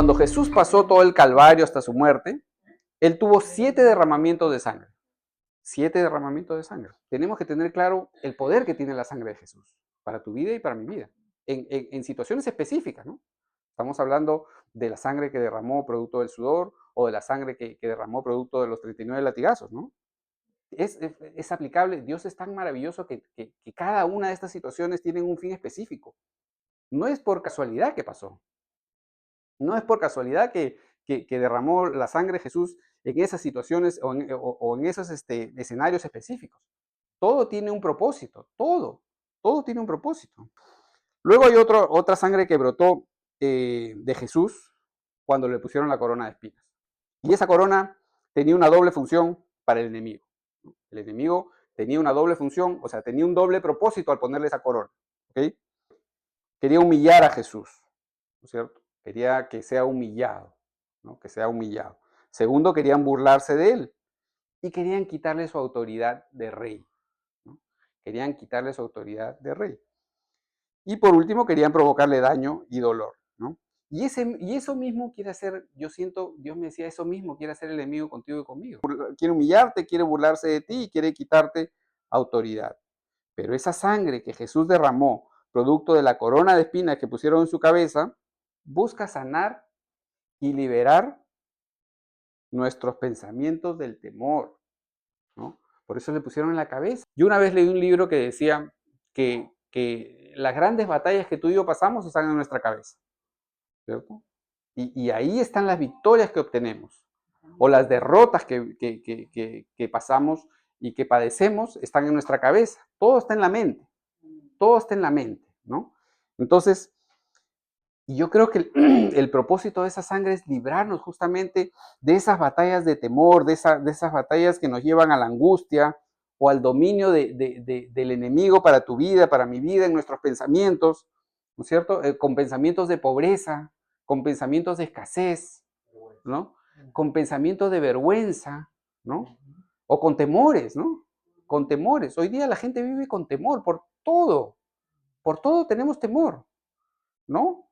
cuando Jesús pasó todo el Calvario hasta su muerte, Él tuvo 7 derramamientos de sangre. 7 derramamientos de sangre. Tenemos que tener claro el poder que tiene la sangre de Jesús para tu vida y para mi vida, en situaciones específicas, ¿no? Estamos hablando de la sangre que derramó producto del sudor o de la sangre que derramó producto de los 39 latigazos, ¿no? Es aplicable. Dios es tan maravilloso que cada una de estas situaciones tienen un fin específico. No es por casualidad que pasó. No es por casualidad que derramó la sangre de Jesús en esas situaciones o en esos escenarios específicos. Todo tiene un propósito, todo tiene un propósito. Luego hay otra sangre que brotó de Jesús cuando le pusieron la corona de espinas. Y esa corona tenía una doble función para el enemigo. El enemigo tenía una doble función, o sea, tenía un doble propósito al ponerle esa corona. ¿Okay? Quería humillar a Jesús, ¿no es cierto? Quería que sea humillado, ¿no? Que sea humillado. Segundo, querían burlarse de él y querían quitarle su autoridad de rey, ¿no? Querían quitarle su autoridad de rey. Y por último, querían provocarle daño y dolor, ¿no? Y eso mismo quiere hacer, yo siento, Dios me decía, eso mismo quiere hacer el enemigo contigo y conmigo. Quiere humillarte, quiere burlarse de ti y quiere quitarte autoridad. Pero esa sangre que Jesús derramó, producto de la corona de espinas que pusieron en su cabeza, busca sanar y liberar nuestros pensamientos del temor, ¿no? Por eso le pusieron en la cabeza. Yo una vez leí un libro que decía que las grandes batallas que tú y yo pasamos están en nuestra cabeza, ¿cierto? Y ahí están las victorias que obtenemos, o las derrotas que pasamos y que padecemos están en nuestra cabeza. Todo está en la mente, todo está en la mente, ¿no? Entonces, y yo creo que el propósito de esa sangre es librarnos justamente de esas batallas de temor, de esas batallas que nos llevan a la angustia o al dominio del enemigo para tu vida, para mi vida, en nuestros pensamientos, ¿no es cierto? Con pensamientos de pobreza, con pensamientos de escasez, ¿no? Con pensamientos de vergüenza, ¿no? O con temores, ¿no? Con temores. Hoy día la gente vive con temor por todo tenemos temor, ¿no?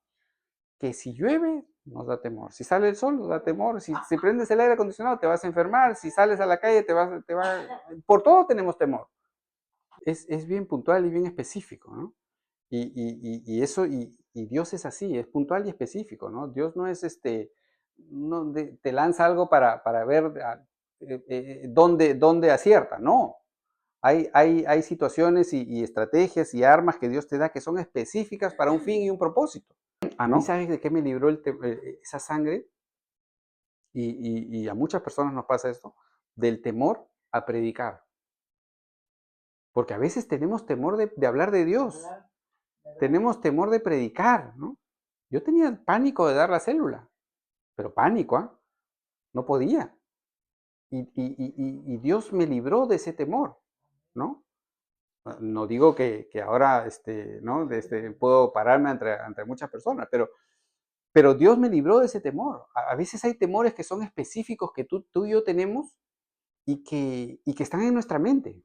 Que si llueve, nos da temor. Si sale el sol, nos da temor. Si prendes el aire acondicionado, te vas a enfermar. Si sales a la calle, por todo tenemos temor. Es bien puntual y bien específico, ¿no? Y Dios es así, es puntual y específico, ¿no? Dios no es no te lanza algo para ver dónde acierta, no. Hay situaciones y estrategias y armas que Dios te da que son específicas para un fin y un propósito. A mí, ¿sabes de qué me libró esa sangre? Y a muchas personas nos pasa esto, del temor a predicar. Porque a veces tenemos temor de hablar de Dios. Tenemos temor de predicar, ¿no? Yo tenía pánico de dar la célula, pero pánico, ¿ah? No podía. Y Dios me libró de ese temor, ¿no? No digo que ahora ¿no? Puedo pararme ante muchas personas, pero Dios me libró de ese temor. A veces hay temores que son específicos que tú y yo tenemos y que están en nuestra mente.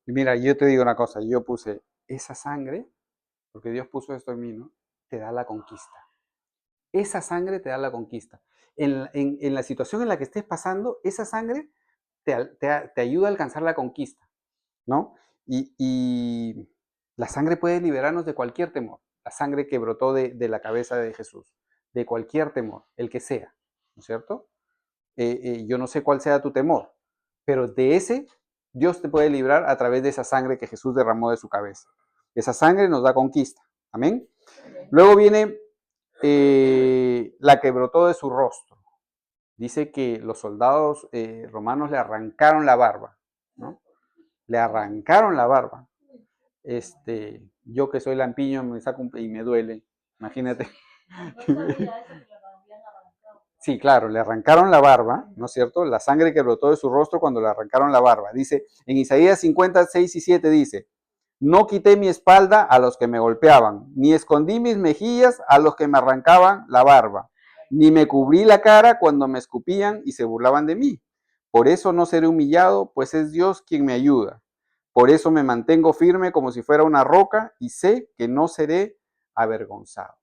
Y mira, yo te digo una cosa, yo puse esa sangre, porque Dios puso esto en mí, ¿no? Te da la conquista. Esa sangre te da la conquista. En la situación en la que estés pasando, esa sangre te ayuda a alcanzar la conquista, ¿no? Y la sangre puede liberarnos de cualquier temor. La sangre que brotó de la cabeza de Jesús, de cualquier temor, el que sea, ¿no es cierto? Yo no sé cuál sea tu temor, pero de ese Dios te puede librar a través de esa sangre que Jesús derramó de su cabeza. Esa sangre nos da conquista. Amén. Luego viene la que brotó de su rostro. Dice que los soldados romanos le arrancaron la barba, ¿no? Le arrancaron la barba. Yo que soy lampiño me saco y me duele, imagínate. Sí, claro, le arrancaron la barba, ¿no es cierto? La sangre que brotó de su rostro cuando le arrancaron la barba. Dice, en Isaías 56 y 7 dice, no quité mi espalda a los que me golpeaban, ni escondí mis mejillas a los que me arrancaban la barba, ni me cubrí la cara cuando me escupían y se burlaban de mí. Por eso no seré humillado, pues es Dios quien me ayuda. Por eso me mantengo firme como si fuera una roca y sé que no seré avergonzado.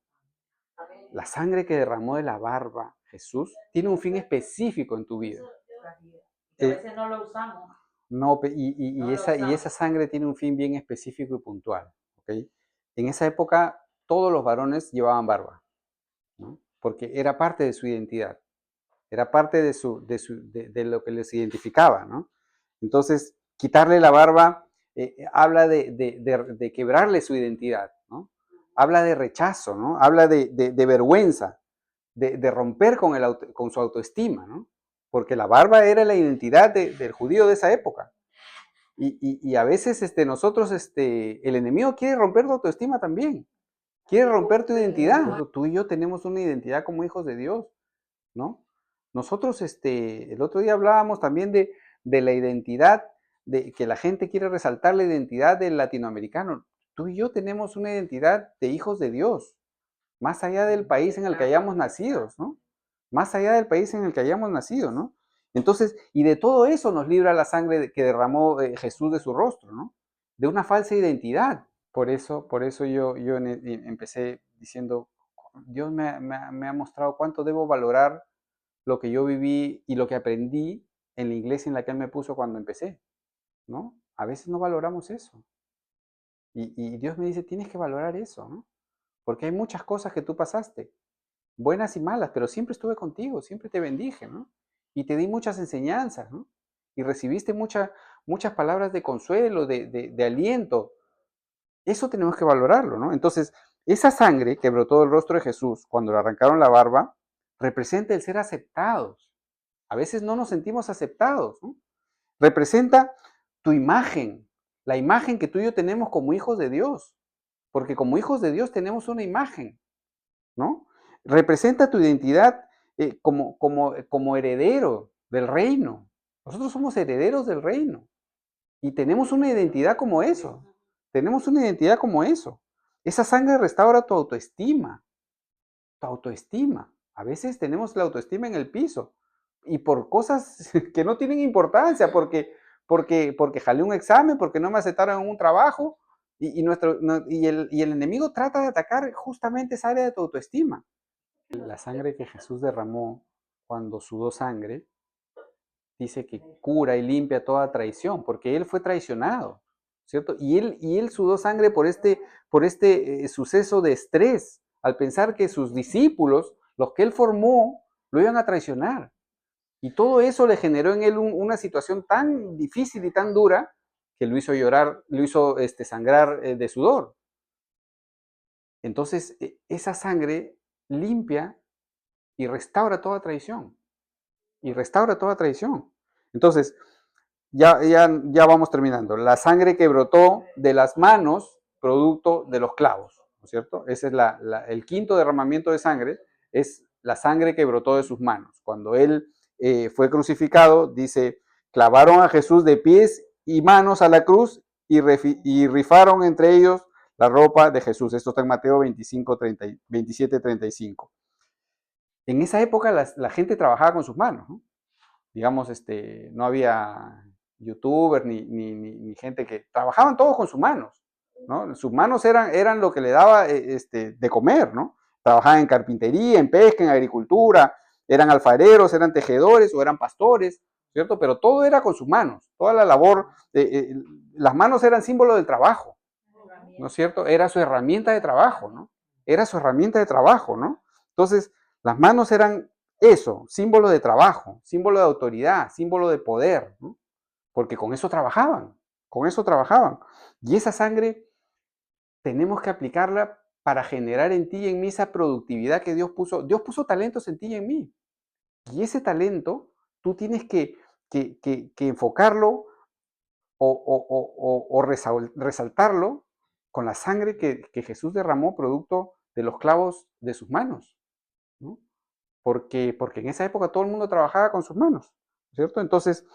La sangre que derramó de la barba Jesús tiene un fin específico en tu vida. A veces no lo usamos. No, y esa sangre tiene un fin bien específico y puntual. ¿Okay? En esa época todos los varones llevaban barba, ¿no? Porque era parte de su identidad, era parte de lo que les identificaba, ¿no? Entonces, quitarle la barba habla de quebrarle su identidad, ¿no? Habla de rechazo, ¿no? Habla de vergüenza, de romper con su autoestima, ¿no? Porque la barba era la identidad del judío de esa época. Y a veces nosotros, el enemigo quiere romper tu autoestima también, quiere romper tu identidad. Tú y yo tenemos una identidad como hijos de Dios, ¿no? Nosotros, el otro día hablábamos también de la identidad, de que la gente quiere resaltar la identidad del latinoamericano. Tú y yo tenemos una identidad de hijos de Dios, más allá del país en el que hayamos nacido, ¿no? Más allá del país en el que hayamos nacido, ¿no? Entonces, y de todo eso nos libra la sangre que derramó Jesús de su rostro, ¿no? De una falsa identidad. Por eso yo empecé diciendo, Dios me ha mostrado cuánto debo valorar lo que yo viví y lo que aprendí en la iglesia en la que Él me puso cuando empecé, ¿no? A veces no valoramos eso. Y Dios me dice, tienes que valorar eso, ¿no? Porque hay muchas cosas que tú pasaste, buenas y malas, pero siempre estuve contigo, siempre te bendije, ¿no? Y te di muchas enseñanzas, ¿no? Y recibiste muchas palabras de consuelo, de aliento. Eso tenemos que valorarlo, ¿no? Entonces, esa sangre que brotó del rostro de Jesús cuando le arrancaron la barba, representa el ser aceptados. A veces no nos sentimos aceptados, ¿no? Representa tu imagen, la imagen que tú y yo tenemos como hijos de Dios, porque como hijos de Dios tenemos una imagen, ¿no? Representa tu identidad como heredero del reino. Nosotros somos herederos del reino y tenemos una identidad como eso. Tenemos una identidad como eso. Esa sangre restaura tu autoestima. Tu autoestima. A veces tenemos la autoestima en el piso y por cosas que no tienen importancia, porque jalé un examen, porque no me aceptaron en un trabajo y el enemigo trata de atacar justamente esa área de tu autoestima. La sangre que Jesús derramó cuando sudó sangre, dice que cura y limpia toda traición, porque Él fue traicionado, ¿cierto? Y él sudó sangre por este suceso de estrés, al pensar que sus discípulos, los que Él formó, lo iban a traicionar. Y todo eso le generó en Él una situación tan difícil y tan dura que lo hizo llorar, lo hizo sangrar de sudor. Entonces, esa sangre limpia y restaura toda traición. Y restaura toda traición. Entonces, ya vamos terminando. La sangre que brotó de las manos, producto de los clavos, ¿no es cierto? Ese es el quinto derramamiento de sangre, es la sangre que brotó de sus manos. Cuando Él fue crucificado, dice, clavaron a Jesús de pies y manos a la cruz y rifaron entre ellos la ropa de Jesús. Esto está en Mateo 27, 35. En esa época la gente trabajaba con sus manos, ¿no? Digamos, no había youtubers ni gente que trabajaban todos con sus manos, ¿no? Sus manos eran lo que le daba de comer, ¿no? Trabajaban en carpintería, en pesca, en agricultura, eran alfareros, eran tejedores o eran pastores, ¿cierto? Pero todo era con sus manos, toda la labor, las manos eran símbolo del trabajo, ¿no es cierto? Era su herramienta de trabajo, ¿no? Era su herramienta de trabajo, ¿no? Entonces, las manos eran eso, símbolo de trabajo, símbolo de autoridad, símbolo de poder, ¿no? Porque con eso trabajaban, con eso trabajaban. Y esa sangre tenemos que aplicarla para generar en ti y en mí esa productividad que Dios puso. Dios puso talentos en ti y en mí. Y ese talento tú tienes que enfocarlo o resaltarlo con la sangre que Jesús derramó producto de los clavos de sus manos, ¿no? Porque en esa época todo el mundo trabajaba con sus manos, ¿cierto? Entonces,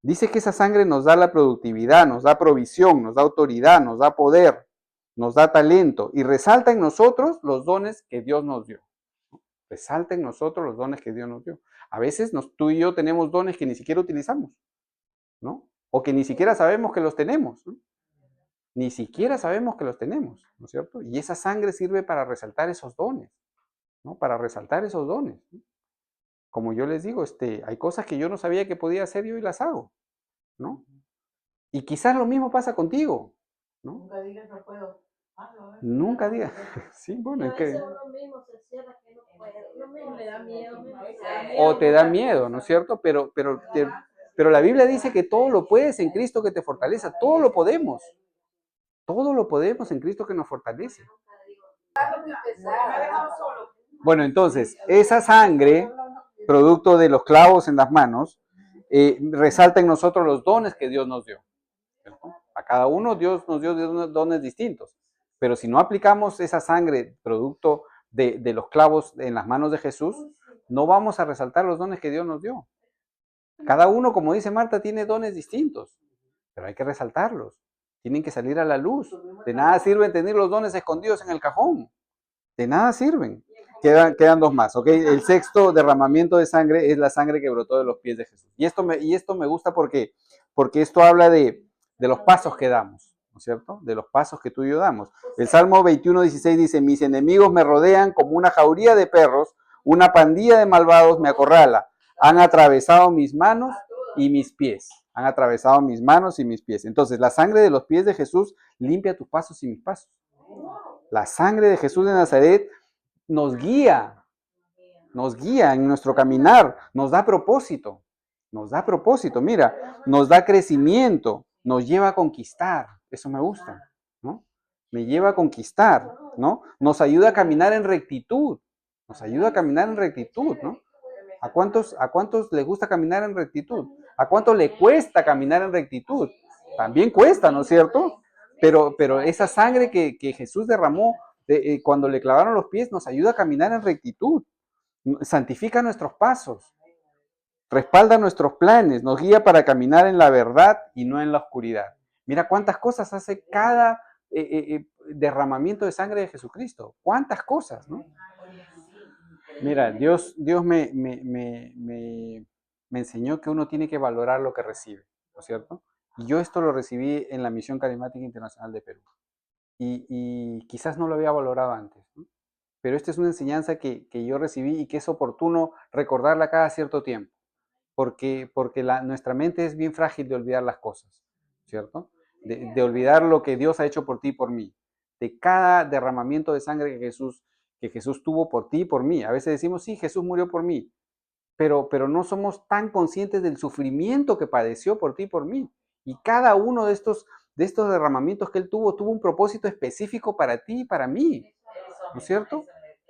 dice que esa sangre nos da la productividad, nos da provisión, nos da autoridad, nos da poder, nos da talento y resalta en nosotros los dones que Dios nos dio. Resalta en nosotros los dones que Dios nos dio. A veces tú y yo tenemos dones que ni siquiera utilizamos, ¿no? O que ni siquiera sabemos que los tenemos, ¿no? Ni siquiera sabemos que los tenemos, ¿no es cierto? Y esa sangre sirve para resaltar esos dones, ¿no? Para resaltar esos dones. Como yo les digo, hay cosas que yo no sabía que podía hacer yo y las hago, ¿no? Y quizás lo mismo pasa contigo, ¿no? Nunca digas no puedo. Nunca digas. Sí, bueno, es A que... veces uno mismo se cierra que no puede. Uno mismo le da miedo. O te da miedo, ¿no es cierto? Pero la Biblia dice que todo lo puedes en Cristo que te fortalece. Todo lo podemos. Todo lo podemos en Cristo que nos fortalece. Bueno, entonces, esa sangre, producto de los clavos en las manos, resalta en nosotros los dones que Dios nos dio, ¿cierto? A cada uno Dios nos dio dones distintos. Pero si no aplicamos esa sangre, producto de los clavos en las manos de Jesús, no vamos a resaltar los dones que Dios nos dio. Cada uno, como dice Marta, tiene dones distintos, pero hay que resaltarlos. Tienen que salir a la luz. De nada sirven tener los dones escondidos en el cajón. De nada sirven. Quedan dos más, ¿ok? El sexto derramamiento de sangre es la sangre que brotó de los pies de Jesús. Y esto me gusta porque esto habla de los pasos que damos, ¿no es cierto? De los pasos que tú y yo damos. El Salmo 21:16 dice, mis enemigos me rodean como una jauría de perros, una pandilla de malvados me acorrala. Han atravesado mis manos y mis pies. Han atravesado mis manos y mis pies. Entonces, la sangre de los pies de Jesús limpia tus pasos y mis pasos. La sangre de Jesús de Nazaret nos guía en nuestro caminar, nos da propósito, mira, nos da crecimiento, nos lleva a conquistar, eso me gusta, ¿no? Me lleva a conquistar, ¿no? Nos ayuda a caminar en rectitud, ¿no? ¿A cuántos les gusta caminar en rectitud? ¿A cuánto le cuesta caminar en rectitud? También cuesta, ¿no es cierto? Pero esa sangre que Jesús derramó cuando le clavaron los pies nos ayuda a caminar en rectitud, santifica nuestros pasos, respalda nuestros planes, nos guía para caminar en la verdad y no en la oscuridad. Mira cuántas cosas hace cada derramamiento de sangre de Jesucristo. Cuántas cosas, ¿no? Mira, Dios me enseñó que uno tiene que valorar lo que recibe, ¿no es cierto? Y yo esto lo recibí en la Misión Carismática Internacional de Perú. Y quizás no lo había valorado antes, ¿no? Pero esta es una enseñanza que yo recibí y que es oportuno recordarla cada cierto tiempo, porque nuestra mente es bien frágil de olvidar las cosas, ¿cierto? De olvidar lo que Dios ha hecho por ti y por mí, de cada derramamiento de sangre que Jesús tuvo por ti y por mí. A veces decimos, sí, Jesús murió por mí, pero no somos tan conscientes del sufrimiento que padeció por ti y por mí. Y cada uno de estos derramamientos que Él tuvo un propósito específico para ti y para mí, ¿no es cierto?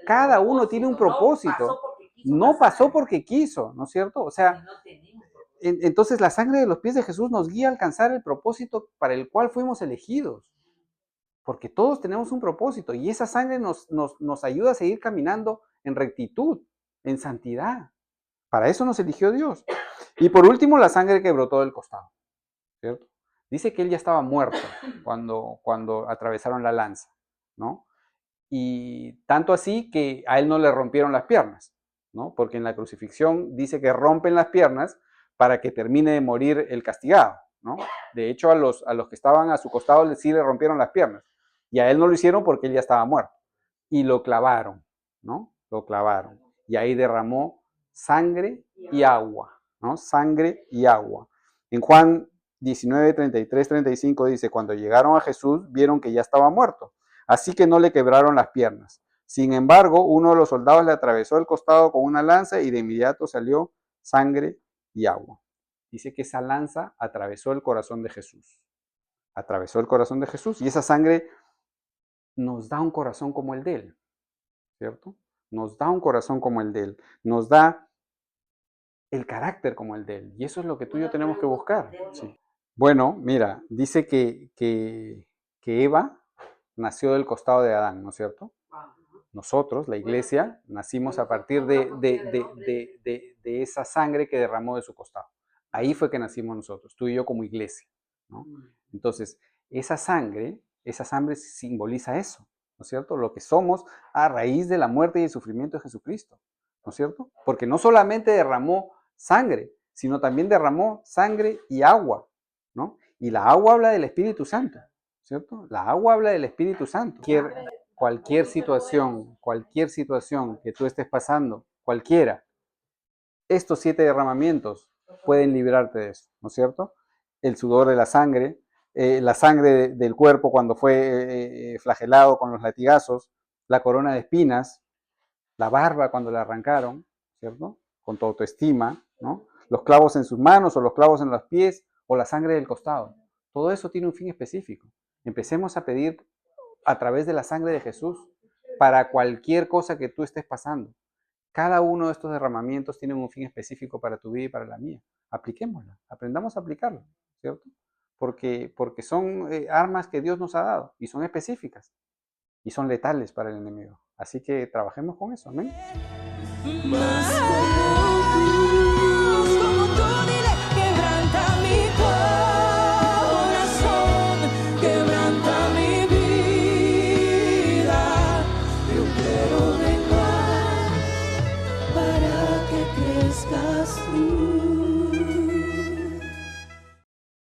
Cada uno tiene un propósito. No pasó porque quiso, ¿no es cierto? O sea, entonces la sangre de los pies de Jesús nos guía a alcanzar el propósito para el cual fuimos elegidos. Porque todos tenemos un propósito y esa sangre nos ayuda a seguir caminando en rectitud, en santidad. Para eso nos eligió Dios. Y por último, la sangre que brotó del costado, ¿cierto? Dice que él ya estaba muerto cuando atravesaron la lanza, ¿no? Y tanto así que a él no le rompieron las piernas, ¿no? Porque en la crucifixión dice que rompen las piernas para que termine de morir el castigado, ¿no? De hecho, a los que estaban a su costado sí le rompieron las piernas. Y a él no lo hicieron porque él ya estaba muerto. Y lo clavaron, ¿no? Lo clavaron. Y ahí derramó sangre y agua, ¿no? Sangre y agua. En Juan 19, 33, 35 dice, cuando llegaron a Jesús, vieron que ya estaba muerto. Así que no le quebraron las piernas. Sin embargo, uno de los soldados le atravesó el costado con una lanza y de inmediato salió sangre y agua. Dice que esa lanza atravesó el corazón de Jesús. Atravesó el corazón de Jesús y esa sangre nos da un corazón como el de él, ¿cierto? Nos da un corazón como el de él. Nos da el carácter como el de él. Y eso es lo que tú y yo tenemos que buscar. Sí. Bueno, mira, dice que Eva nació del costado de Adán, ¿no es cierto? Nosotros, la iglesia, nacimos a partir de esa sangre que derramó de su costado. Ahí fue que nacimos nosotros, tú y yo como iglesia, ¿no? Entonces, esa sangre simboliza eso, ¿no es cierto? Lo que somos a raíz de la muerte y el sufrimiento de Jesucristo, ¿no es cierto? Porque no solamente derramó sangre, sino también derramó sangre y agua, ¿no? Y la agua habla del Espíritu Santo, ¿cierto? La agua habla del Espíritu Santo. cualquier situación que tú estés pasando, cualquiera, estos 7 derramamientos pueden librarte de eso, ¿no es cierto? El sudor de la sangre del cuerpo cuando fue flagelado con los latigazos, la corona de espinas, la barba cuando la arrancaron, ¿cierto? Con tu autoestima, ¿no? Los clavos en sus manos o los clavos en los pies o la sangre del costado. Todo eso tiene un fin específico. Empecemos a pedir a través de la sangre de Jesús para cualquier cosa que tú estés pasando. Cada uno de estos derramamientos tiene un fin específico para tu vida y para la mía. Apliquémosla, aprendamos a aplicarla, ¿cierto? Porque son armas que Dios nos ha dado y son específicas y son letales para el enemigo. Así que trabajemos con eso, amén. Más como tú, dile, quebranta mi corazón, quebranta mi vida. Yo quiero vengar para que crezcas tú.